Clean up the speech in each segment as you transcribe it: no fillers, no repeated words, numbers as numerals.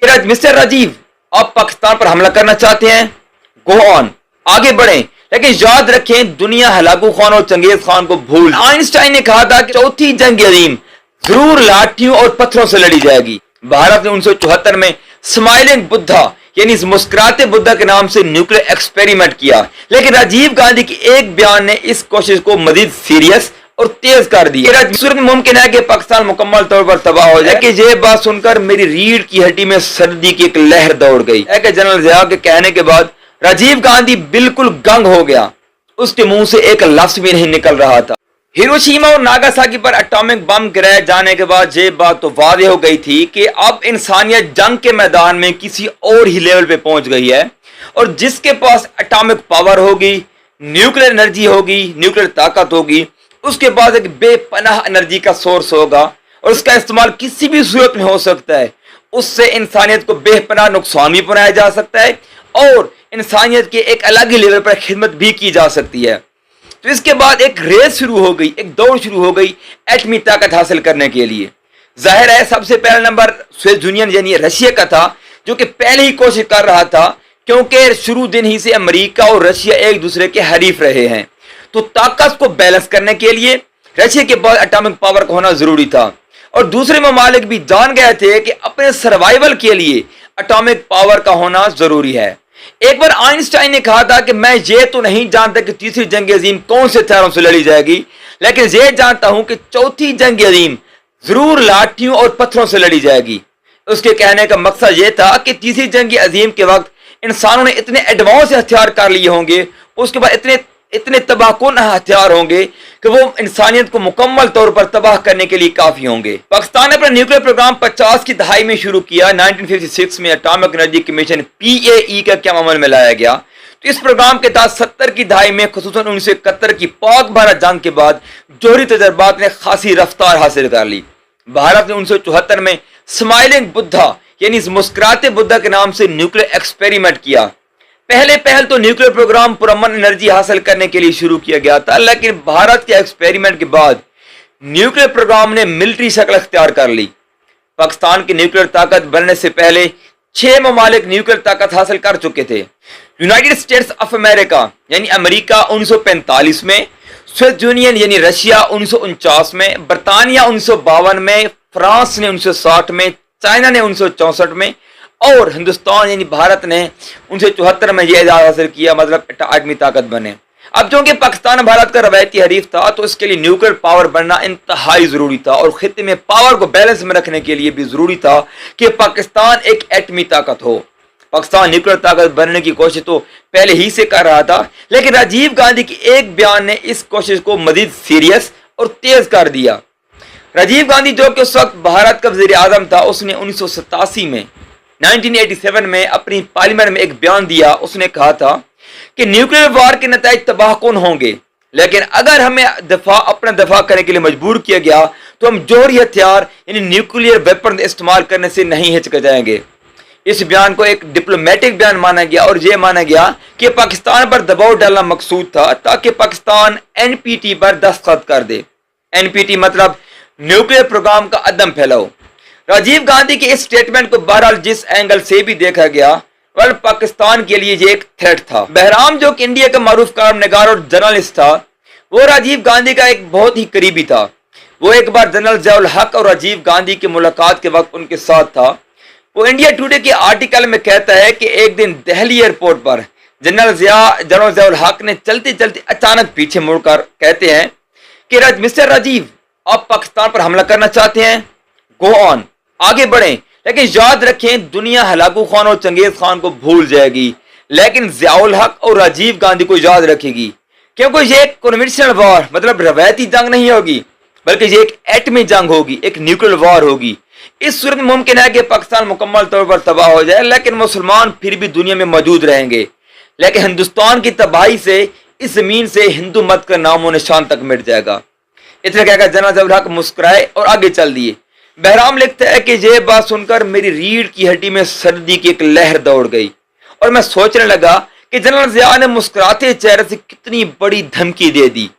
Mister Rajiv, आप पाकिस्तान पर हमला करना चाहते हैं, गो ऑन, आगे बढ़ें, लेकिन याद रखें दुनिया हलाकू खान और चंगेज खान को भूल। आइंस्टाइन ने कहा था कि चौथी जंग अजीम जरूर लाठियों और पत्थरों से लड़ी जाएगी। भारत ने 1974 में स्माइलिंग बुद्धा यानी मुस्कुराते बुद्धा के नाम से न्यूक्लियर एक्सपेरिमेंट किया, लेकिन राजीव गांधी की एक बयान ने इस कोशिश को मजीद सीरियस और तेज कर दिया। सूरत मुमकिन है कि पाकिस्तान मुकम्मल तौर पर तबाह हो जाए। कि ये बात सुनकर मेरी रीढ़ की हड्डी में सर्दी की एक लहर दौड़ गई है कि जनरल जिया के कहने के बाद राजीव गांधी बिल्कुल गंग हो गया। उसके मुंह से एक लफ्ज भी नहीं निकल रहा था। हिरोशिमा और नागासाकी पर एटॉमिक बम गिराए जाने के बाद ये बात तो वादे हो गई थी कि अब इंसानियत जंग के मैदान में किसी और ही लेवल पे पहुंच गई है, और जिसके पास एटॉमिक पावर होगी, न्यूक्लियर एनर्जी होगी, न्यूक्लियर ताकत होगी, उसके पास एक बेपनाह एनर्जी का सोर्स होगा और उसका इस्तेमाल किसी भी सूरत में हो सकता है। उससे इंसानियत को बेपनाह नुकसान भी पहुंचाया जा सकता है और इंसानियत के एक अलग ही लेवल पर खिदमत भी की जा सकती है। तो इसके बाद एक रेस शुरू हो गई, एक दौड़ शुरू हो गई एटमी ताकत हासिल करने के लिए। जाहिर है सबसे पहला नंबर सोवियत यूनियन यानी रशिया का था, जो कि पहले ही कोशिश कर रहा था, क्योंकि शुरू दिन ही से अमेरिका और रशिया एक दूसरे के हरीफ रहे हैं। तो ताकत को बैलेंस करने के लिए रशिया के पास एटॉमिक पावर का होना जरूरी था, और दूसरे ममालिक भी जान गए थे कि अपने सर्वाइवल के लिए एटॉमिक पावर का होना जरूरी है। एक बार आइंस्टाइन ने कहा था कि मैं ये तो नहीं जानता कि तीसरी जंग अजीम कौन से हथियारों से लड़ी जाएगी, लेकिन ये जानता हूं कि चौथी जंग अजीम जरूर लाठियों और पत्थरों से लड़ी जाएगी। उसके कहने का मकसद यह था कि तीसरी जंग अजीम के वक्त इंसानों ने इतने एडवांस हथियार कर लिए होंगे, उसके बाद इतने तबाहकुन हथियार होंगे कि वो इंसानियत को मुकम्मल तौर पर तबाह करने के लिए काफी होंगे। पाकिस्तान ने अपना न्यूक्लियर प्रोग्राम 50 की दहाई में शुरू किया। 1956 में एटॉमिक एनर्जी कमीशन PAE का क्या अमल में लाया गया। तो इस प्रोग्राम के तहत 70 की दहाई में खुसूसन 1971 की पाक भारत जंग के बाद जोहरी तजर्बात ने खासी रफ्तार हासिल कर ली। भारत ने 1974 में स्माइलिंग बुद्धा यानी मुस्कुराते बुद्धा के नाम से न्यूक्लियर एक्सपेरिमेंट किया। पहल तो न्यूक्लियर प्रोग्राम पुरअमन एनर्जी हासिल करने के लिए शुरू किया गया था, लेकिन भारत के एक्सपेरिमेंट के बाद न्यूक्लियर प्रोग्राम ने मिलिट्री शक्ल अख्तियार कर ली। पाकिस्तान की न्यूक्लियर ताकत बनने से पहले 6 ममालिक न्यूक्लियर ताकत हासिल कर चुके थे। यूनाइटेड स्टेट्स ऑफ अमेरिका यानी अमेरिका 1945 में, सोवियत यूनियन यानी रशिया 1949 में, बरतानिया 1952 में, फ्रांस ने 1960 में, चाइना ने 1964 में, और हिंदुस्तान यानी भारत ने 1974 में यह एजाज हासिल किया, मतलब एटमी ताकत बने। अब क्योंकि पाकिस्तान भारत का रवायती हरीफ था, तो इसके लिए न्यूक्लियर पावर बनना इंतहाई जरूरी था, और खित्ते में पावर को बैलेंस में रखने के लिए भी जरूरी था कि पाकिस्तान एक एटमी ताकत हो। पाकिस्तान न्यूक्लियर ताकत बनने की कोशिश तो पहले ही से कर रहा था, लेकिन राजीव गांधी की एक बयान ने इस कोशिश को मजीद सीरियस और तेज कर दिया। राजीव गांधी जो कि उस वक्त भारत का वजीर आजम था, उसने 1987 में अपनी पार्लियामेंट में एक बयान दिया। उसने कहा था कि न्यूक्लियर वार के नतीजे तबाहकुन होंगे, लेकिन अगर हमें अपना दफा करने के लिए मजबूर किया गया तो हम जोहरी हथियार यानी न्यूक्लियर वेपन इस्तेमाल करने से नहीं हिचकिचाएंगे। इस बयान को एक डिप्लोमेटिक बयान माना गया, और यह माना गया कि पाकिस्तान पर दबाव डालना मकसूद था ताकि पाकिस्तान NPT पर दस्तखत कर दे। NPT मतलब न्यूक्लियर प्रोग्राम का अदम फैलाव। राजीव गांधी के इस स्टेटमेंट को बहरहाल जिस एंगल से भी देखा गया, वह पाकिस्तान के लिए ये एक थ्रेट था। बहराम जो कि इंडिया का मारूफ कारनगार और जर्नलिस्ट था, वो राजीव गांधी का एक बहुत ही करीबी था। वो एक बार जनरल जियाउल हक और राजीव गांधी की मुलाकात के वक्त उनके साथ था। वो इंडिया टुडे के आर्टिकल में कहता है कि एक दिन दिल्ली एयरपोर्ट पर जनरल जियाउल हक ने चलते चलते अचानक पीछे मुड़कर कहते हैं कि मिस्टर राजीव, आप पाकिस्तान पर हमला करना चाहते हैं, गो ऑन, आगे बढ़ें, लेकिन याद रखें दुनिया हलाकू खान और चंगेज खान को भूल जाएगी, लेकिन जियाउल हक और राजीव गांधी को याद रखेगी, क्योंकि ये एक कन्वेंशनल वॉर मतलब रवायती जंग नहीं होगी, बल्कि ये एक एटमी जंग होगी, एक न्यूक्लियर वॉर होगी। इस सूरत में मुमकिन है कि पाकिस्तान मुकम्मल तौर पर तबाह हो जाए, लेकिन मुसलमान फिर भी दुनिया में मौजूद रहेंगे। लेकिन हिंदुस्तान की तबाही से इस जमीन से हिंदू मत का नामो निशान तक मिट जाएगा। इतना कहकर जनरल जियाउल हक मुस्कुराए और आगे चल दिए। बहराम लिखता है कि यह बात सुनकर मेरी रीढ़ की हड्डी में सर्दी की एक लहर दौड़ गई, और मैं सोचने लगा कि जनरल जिया ने मुस्कुराते चेहरे से कितनी बड़ी धमकी दे दी।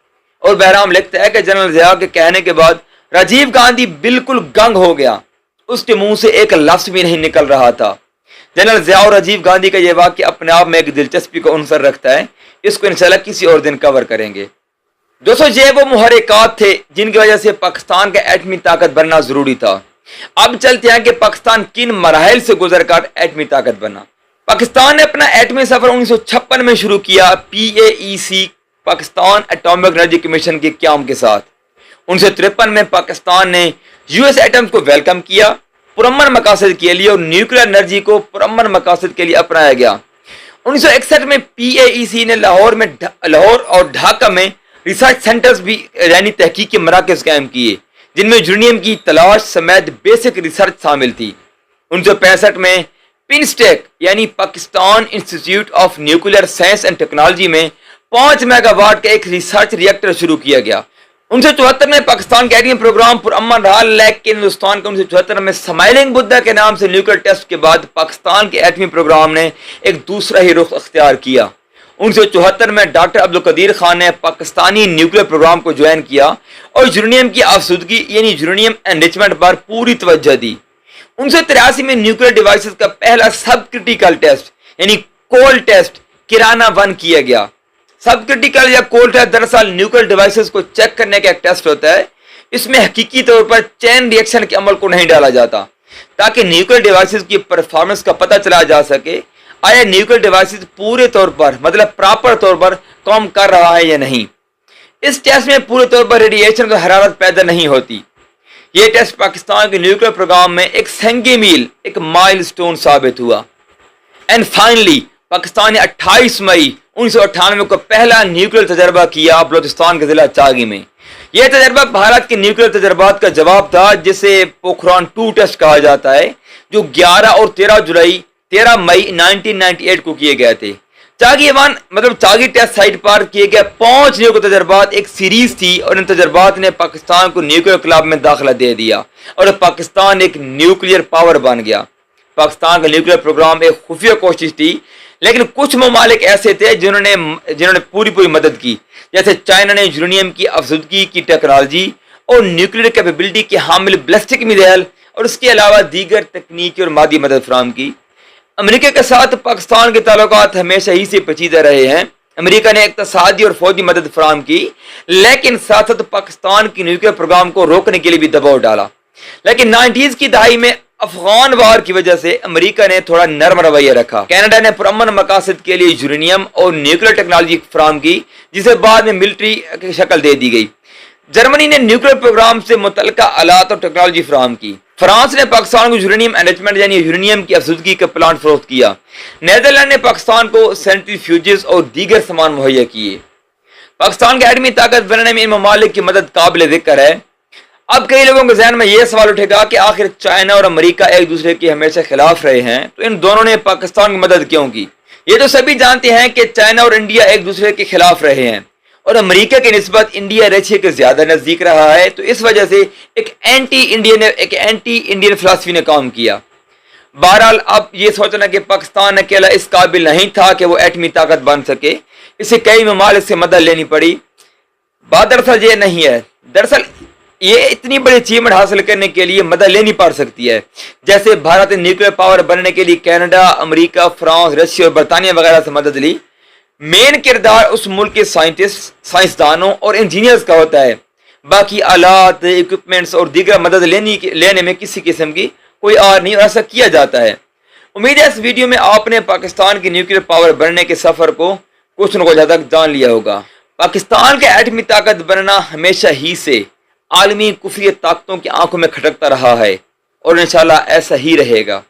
और बहराम लिखता है कि जनरल जिया के कहने के बाद राजीव गांधी बिल्कुल गंग हो गया। اس کے منہ سے ایک لفظ بھی نہیں نکل رہا تھا۔ جنرل ضیاء اور راجیو گاندھی کا یہ واقعہ اپنے آپ میں ایک دلچسپی کا عنصر رکھتا ہے، اس کو انشاءاللہ کسی اور دن کور کریں گے۔ دوستو یہ وہ محرکات تھے جن کی وجہ سے پاکستان کا ایٹمی طاقت بننا ضروری تھا۔ اب چلتے ہیں کہ پاکستان کن مراحل سے گزر کر ایٹمی طاقت بنا۔ پاکستان نے اپنا ایٹمی سفر 1956 میں شروع کیا PAEC Pakistan atomic energy commission کے قیام کے ساتھ۔ 1953 میں پاکستان نے US ایٹمز کو ویلکم کیا، پرامن مقاصد کے لیے، اور نیوکلیر انرجی کو پرامن مقاصد کے لیے اپنایا گیا۔ 1961 میں PAEC نے لاہور اور ڈھاکہ میں ریسرچ سینٹرز بھی یعنی تحقیق کے مراکز قائم کیے، جن میں یورینیم کی تلاش سمیت بیسک ریسرچ شامل تھی۔ 1965 میں پنسٹیک یعنی Pakistan institute of nuclear science and technology میں 5 میگا واٹ کا ایک ریسرچ ری ایکٹر شروع کیا گیا۔ 1974 میں پاکستان کا ایٹمی پروگرام پرامن رہا، لیکن ہندوستان کا 1974 میں سمائلنگ بدھا کے نام سے نیوکلیر ٹیسٹ کے بعد پاکستان کے ایٹمی پروگرام نے ایک دوسرا ہی رخ اختیار کیا۔ 1974 میں ڈاکٹر عبدالقدیر خان نے پاکستانی نیوکلیر پروگرام کو جوائن کیا اور یورینیم کی افزودگی یعنی یورینیم انریچمنٹ پر پوری توجہ دی۔ 1983 میں نیوکلیر ڈیوائسز کا پہلا سب کرٹیکل ٹیسٹ یعنی کول ٹیسٹ کیرانا 1 کیا گیا۔ سب کرٹیکل یا کول ٹیسٹ دراصل نیوکلیر ڈیوائسز کو چیک کرنے کا ایک ٹیسٹ ہوتا ہے۔ اس میں حقیقی طور پر چین ری ایکشن کے عمل کو نہیں ڈالا جاتا تاکہ نیوکلیر ڈیوائسز کی پرفارمنس کا پتہ چلا جا سکے آیا نیوکلیر ڈیوائسز پورے طور پر مطلب پراپر طور پر کام کر رہا ہے یا نہیں۔ اس ٹیسٹ میں پورے طور پر ریڈیشن اور حرارت پیدا نہیں ہوتی۔ یہ ٹیسٹ پاکستان کے نیوکلیر پروگرام میں ایک سنگ میل ایک مائل سٹون ثابت ہوا۔ اینڈ فائنلی پاکستان نے 28 مئی 1998 کو پہلا نیوکلیر تجربہ کیا بلوچستان کے ضلع چاگی میں۔ یہ تجربہ بھارت کے نیوکلیر تجربات کا جواب تھا جسے پوکھران 2 ٹیسٹ کہا جاتا ہے، جو 11 اور 13 مئی 1998 کو کیے گئے تھے۔ چاگی 1 مطلب چاگی ٹیسٹ سائٹ پر کیے گئے 5 نیوکلیر تجربات ایک سیریز تھی، اور ان تجربات نے پاکستان کو نیوکلیر کلب میں داخلہ دے دیا اور پاکستان ایک نیوکلیر پاور بن گیا۔ پاکستان کا نیوکلیر پروگرام ایک خفیہ کوشش تھی، لیکن کچھ ممالک ایسے تھے جنہوں نے پوری مدد کی، جیسے چائنا نے یورینیم کی افزودگی کی ٹیکنالوجی اور نیوکلیر کیپیبلٹی کے حامل بیلسٹک میزائل اور اس کے علاوہ دیگر تکنیکی اور مادی مدد فراہم کی۔ امریکہ کے ساتھ پاکستان کے تعلقات ہمیشہ ہی سے پیچیدہ رہے ہیں۔ امریکہ نے اقتصادی اور فوجی مدد فراہم کی، لیکن ساتھ ساتھ پاکستان کی نیوکلیر پروگرام کو روکنے کے لیے بھی دباؤ ڈالا۔ لیکن 90s کی دہائی میں افغان وار کی وجہ سے امریکہ نے تھوڑا نرم رویہ رکھا۔ کینیڈا نے پرامن مقاصد کے لیے یورینیم اور نیوکلیر ٹیکنالوجی فراہم کی، جسے بعد میں ملٹری کی شکل دے دی گئی۔ جرمنی نے نیوکلیر پروگرام سے متعلقہ آلات اور ٹیکنالوجی فراہم کی۔ فرانس نے پاکستان کو یورینیم انریچمنٹ یعنی یورینیم کی افزودگی کا پلانٹ فروخت کیا۔ نیدرلینڈ نے پاکستان کو سینٹریفیوجز اور دیگر سامان مہیا کیے۔ پاکستان کے ایٹمی طاقت بنانے میں ان ممالک کی مدد قابل ذکر ہے۔ اب کئی لوگوں کے ذہن میں یہ سوال اٹھے گا کہ آخر چائنا اور امریکہ ایک دوسرے کے ہمیشہ خلاف رہے ہیں، تو ان دونوں نے پاکستان کی مدد کیوں کی؟ یہ تو سبھی جانتے ہیں کہ چائنا اور انڈیا ایک دوسرے کے خلاف رہے ہیں، اور امریکہ کی نسبت انڈیا رشیا کے زیادہ نزدیک رہا ہے، تو اس وجہ سے ایک اینٹی انڈین فلسفی نے کام کیا۔ بہرحال اب یہ سوچنا کہ پاکستان اکیلا اس قابل نہیں تھا کہ وہ ایٹمی طاقت بن سکے، اسے کئی ممالک سے مدد لینی پڑی۔ بات دراصل یہ نہیں ہے، دراصل یہ اتنی بڑی اچیومنٹ حاصل کرنے کے لیے مدد لینی پڑ سکتی ہے، جیسے بھارت نے نیوکلیر پاور بننے کے لیے کینیڈا، امریکہ، فرانس، رشیا اور برطانیہ وغیرہ سے مدد لی۔ مین کردار اس ملک کے سائنسدانوں اور انجینئرز کا ہوتا ہے، باقی آلات، ایکوپمنٹس اور دیگر مدد لینے میں کسی قسم کی کوئی آر نہیں، اور ایسا کیا جاتا ہے۔ امید ہے اس ویڈیو میں آپ نے پاکستان کی نیوکلیر پاور بننے کے سفر کو کچھ نہ کچھ حد تک جان لیا ہوگا۔ پاکستان کے ایٹمی طاقت بننا ہمیشہ ہی سے عالمی کفری طاقتوں کی آنکھوں میں کھٹکتا رہا ہے، اور انشاءاللہ ایسا ہی رہے گا۔